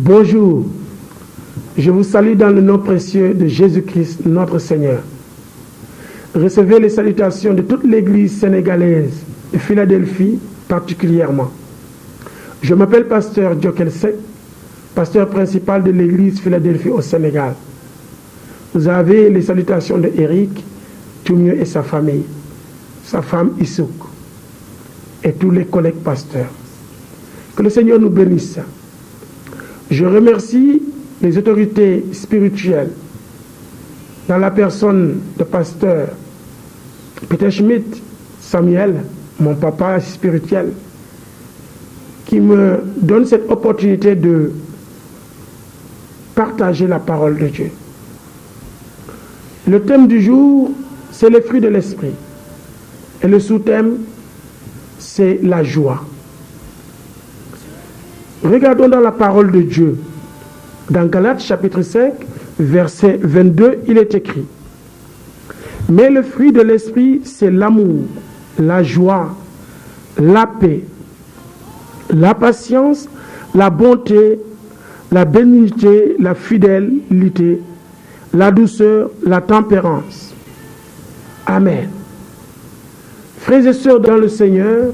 Bonjour, je vous salue dans le nom précieux de Jésus-Christ, notre Seigneur. Recevez les salutations de toute l'Église sénégalaise de Philadelphie particulièrement. Je m'appelle Pasteur Diokel Seck, pasteur principal de l'Église Philadelphie au Sénégal. Vous avez les salutations de Eric, Toumio et sa famille, sa femme Issouk et tous les collègues pasteurs. Que le Seigneur nous bénisse. Je remercie les autorités spirituelles dans la personne de pasteur Peter Schmidt, Samuel, mon papa spirituel, qui me donne cette opportunité de partager la parole de Dieu. Le thème du jour, c'est les fruits de l'esprit. Et le sous-thème, c'est la joie. Regardons dans la parole de Dieu. Dans Galates chapitre 5, verset 22, il est écrit: mais le fruit de l'esprit, c'est l'amour, la joie, la paix, la patience, la bonté, la bénignité, la fidélité, la douceur, la tempérance. Amen. Frères et sœurs dans le Seigneur,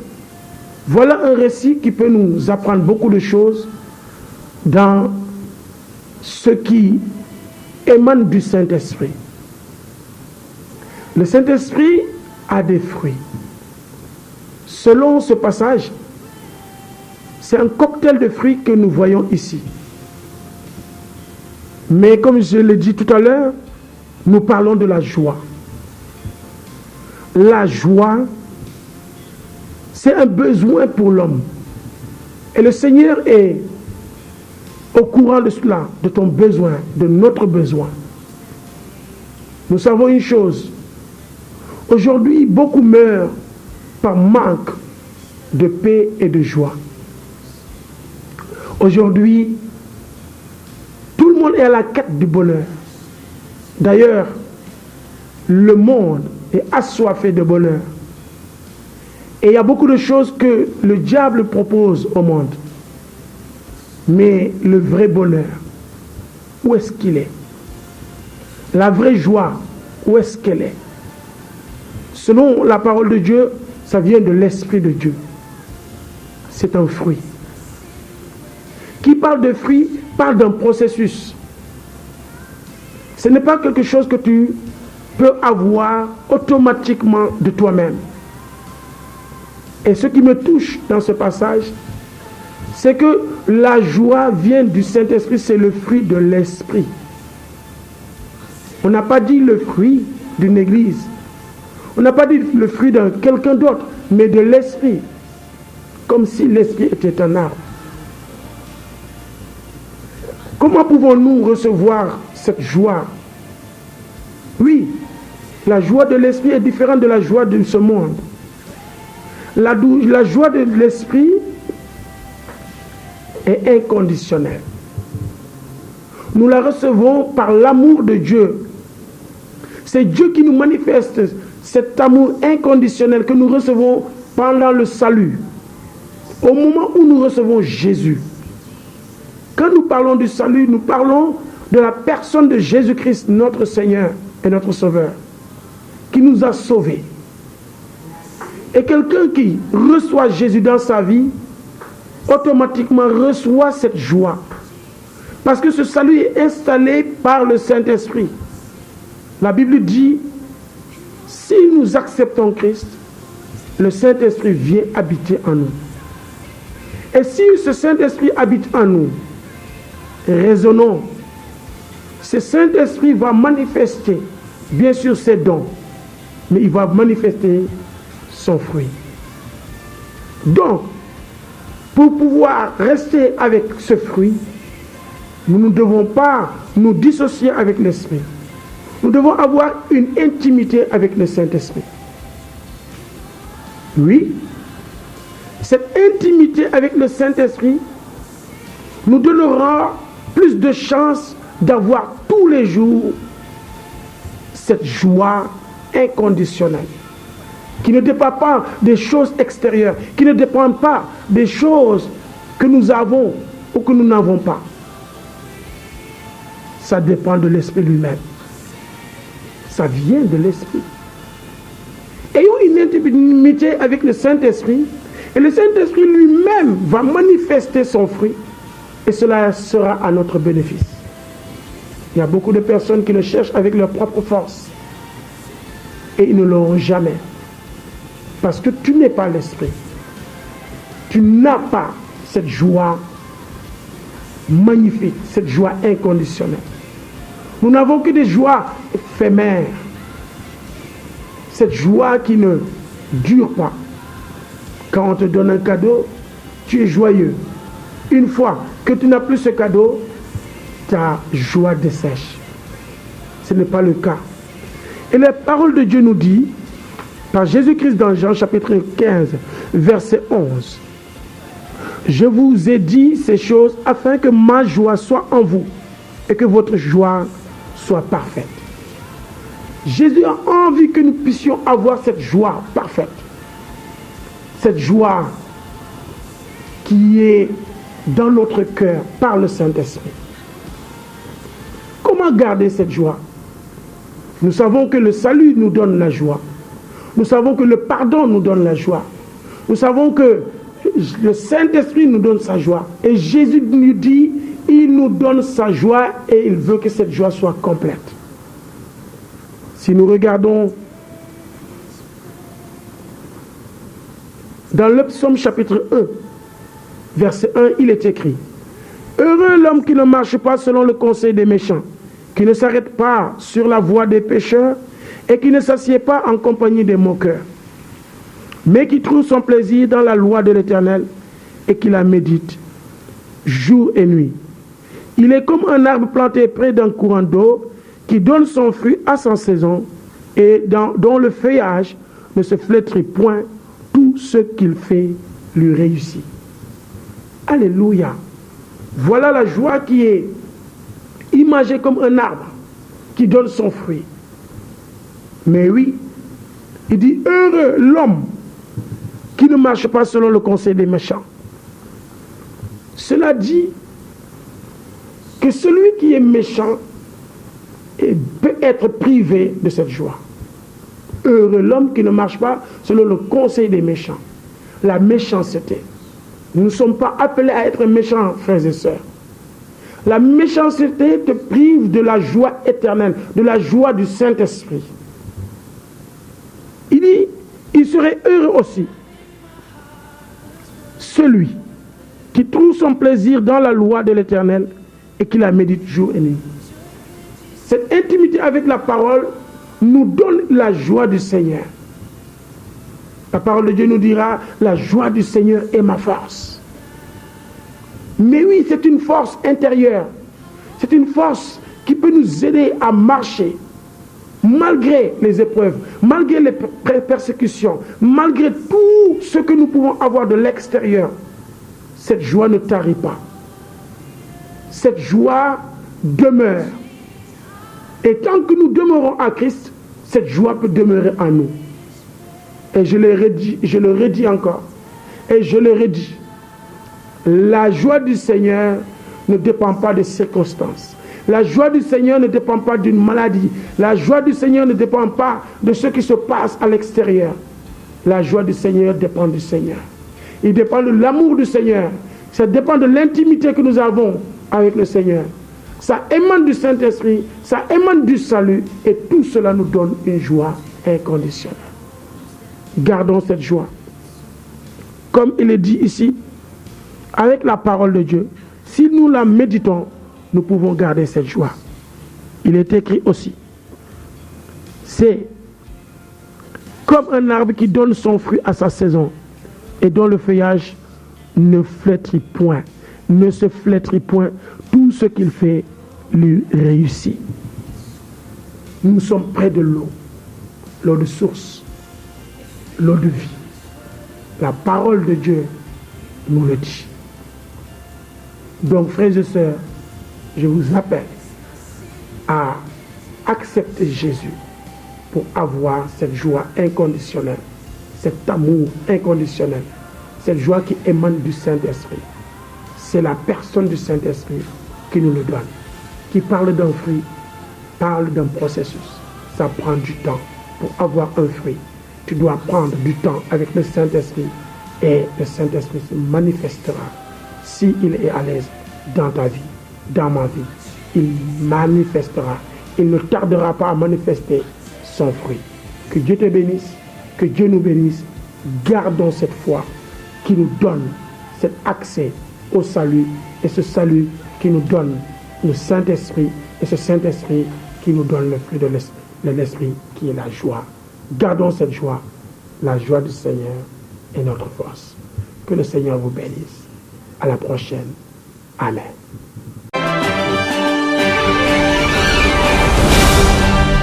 voilà un récit qui peut nous apprendre beaucoup de choses dans ce qui émane du Saint-Esprit. Le Saint-Esprit a des fruits. Selon ce passage, c'est un cocktail de fruits que nous voyons ici. Mais comme je l'ai dit tout à l'heure, nous parlons de la joie. La joie, c'est un besoin pour l'homme. Et le Seigneur est au courant de cela, de ton besoin, de notre besoin. Nous savons une chose. Aujourd'hui, beaucoup meurent par manque de paix et de joie. Aujourd'hui, tout le monde est à la quête du bonheur. D'ailleurs, le monde est assoiffé de bonheur. Et il y a beaucoup de choses que le diable propose au monde. Mais le vrai bonheur, où est-ce qu'il est? La vraie joie, où est-ce qu'elle est? Selon la parole de Dieu, ça vient de l'Esprit de Dieu. C'est un fruit. Qui parle de fruit, parle d'un processus. Ce n'est pas quelque chose que tu peux avoir automatiquement de toi-même. Et ce qui me touche dans ce passage, c'est que la joie vient du Saint-Esprit, c'est le fruit de l'Esprit. On n'a pas dit le fruit d'une église. On n'a pas dit le fruit de quelqu'un d'autre, mais de l'Esprit. Comme si l'Esprit était un arbre. Comment pouvons-nous recevoir cette joie? Oui, la joie de l'Esprit est différente de la joie de ce monde. La joie de l'Esprit est inconditionnelle. Nous la recevons par l'amour de Dieu. C'est Dieu qui nous manifeste cet amour inconditionnel que nous recevons pendant le salut. Au moment où nous recevons Jésus. Quand nous parlons du salut, nous parlons de la personne de Jésus-Christ, notre Seigneur et notre Sauveur, qui nous a sauvés. Et quelqu'un qui reçoit Jésus dans sa vie, automatiquement reçoit cette joie. Parce que ce salut est installé par le Saint-Esprit. La Bible dit, si nous acceptons Christ, le Saint-Esprit vient habiter en nous. Et si ce Saint-Esprit habite en nous, raisonnons, ce Saint-Esprit va manifester, bien sûr, ses dons, mais il va manifester son fruit. Donc, pour pouvoir rester avec ce fruit, nous ne devons pas nous dissocier avec l'Esprit. Nous devons avoir une intimité avec le Saint-Esprit. Oui, cette intimité avec le Saint-Esprit nous donnera plus de chances d'avoir tous les jours cette joie inconditionnelle qui ne dépend pas des choses extérieures, qui ne dépend pas des choses que nous avons ou que nous n'avons pas. Ça dépend de l'Esprit lui-même. Ça vient de l'Esprit. Ayons une intimité avec le Saint-Esprit, et le Saint-Esprit lui-même va manifester son fruit, et cela sera à notre bénéfice. Il y a beaucoup de personnes qui le cherchent avec leur propre force, et ils ne l'auront jamais. Parce que tu n'es pas l'Esprit. Tu n'as pas cette joie magnifique, cette joie inconditionnelle. Nous n'avons que des joies éphémères. Cette joie qui ne dure pas. Quand on te donne un cadeau, tu es joyeux. Une fois que tu n'as plus ce cadeau, ta joie dessèche. Ce n'est pas le cas. Et la parole de Dieu nous dit, par Jésus-Christ dans Jean chapitre 15, verset 11, « Je vous ai dit ces choses afin que ma joie soit en vous et que votre joie soit parfaite. » Jésus a envie que nous puissions avoir cette joie parfaite. Cette joie qui est dans notre cœur par le Saint-Esprit. Comment garder cette joie? Nous savons que le salut nous donne la joie. Nous savons que le pardon nous donne la joie. Nous savons que le Saint-Esprit nous donne sa joie. Et Jésus nous dit, il nous donne sa joie et il veut que cette joie soit complète. Si nous regardons dans le psaume chapitre 1, verset 1, il est écrit, « Heureux l'homme qui ne marche pas selon le conseil des méchants, qui ne s'arrête pas sur la voie des pécheurs et qui ne s'assied pas en compagnie des moqueurs, mais qui trouve son plaisir dans la loi de l'Éternel et qui la médite jour et nuit. Il est comme un arbre planté près d'un courant d'eau qui donne son fruit à sa saison et dont le feuillage ne se flétrit point, tout ce qu'il fait lui réussit. » Alléluia. Voilà la joie qui est imagée comme un arbre qui donne son fruit. Mais oui, il dit, heureux l'homme qui ne marche pas selon le conseil des méchants. Cela dit que celui qui est méchant peut être privé de cette joie. Heureux l'homme qui ne marche pas selon le conseil des méchants. La méchanceté. Nous ne sommes pas appelés à être méchants, frères et sœurs. La méchanceté te prive de la joie éternelle, de la joie du Saint-Esprit. Il dit, il serait heureux aussi celui qui trouve son plaisir dans la loi de l'Éternel et qui la médite jour et nuit. Cette intimité avec la parole nous donne la joie du Seigneur. La parole de Dieu nous dira, la joie du Seigneur est ma force. Mais oui, c'est une force intérieure. C'est une force qui peut nous aider à marcher malgré les épreuves, malgré les persécutions, malgré tout ce que nous pouvons avoir de l'extérieur. Cette joie ne tarit pas. Cette joie demeure. Et tant que nous demeurons à Christ, cette joie peut demeurer en nous. Et je le redis encore. Et je le redis. La joie du Seigneur ne dépend pas des circonstances. La joie du Seigneur ne dépend pas d'une maladie. La joie du Seigneur ne dépend pas de ce qui se passe à l'extérieur. La joie du Seigneur dépend du Seigneur. Il dépend de l'amour du Seigneur. Ça dépend de l'intimité que nous avons avec le Seigneur. Ça émane du Saint-Esprit, ça émane du salut, et tout cela nous donne une joie inconditionnelle. Gardons cette joie. Comme il est dit ici, avec la parole de Dieu, si nous la méditons, nous pouvons garder cette joie. Il est écrit aussi, c'est comme un arbre qui donne son fruit à sa saison et dont le feuillage ne flétrit point, ne se flétrit point, tout ce qu'il fait lui réussit. Nous sommes près de l'eau, l'eau de source, l'eau de vie. La parole de Dieu nous le dit. Donc, frères et sœurs, je vous appelle à accepter Jésus pour avoir cette joie inconditionnelle, cet amour inconditionnel, cette joie qui émane du Saint-Esprit. C'est la personne du Saint-Esprit qui nous le donne. qui parle d'un fruit parle d'un processus. Ça prend du temps. Pour avoir un fruit, tu dois prendre du temps avec le Saint-Esprit et le Saint-Esprit se manifestera s'il est à l'aise dans ta vie, dans ma vie. Il manifestera. Il ne tardera pas à manifester son fruit. Que Dieu te bénisse, que Dieu nous bénisse. Gardons cette foi qui nous donne cet accès au salut et ce salut qui nous donne le Saint-Esprit et ce Saint-Esprit qui nous donne le fruit de l'Esprit qui est la joie. Gardons cette joie. La joie du Seigneur est notre force. Que le Seigneur vous bénisse. À la prochaine. Amen.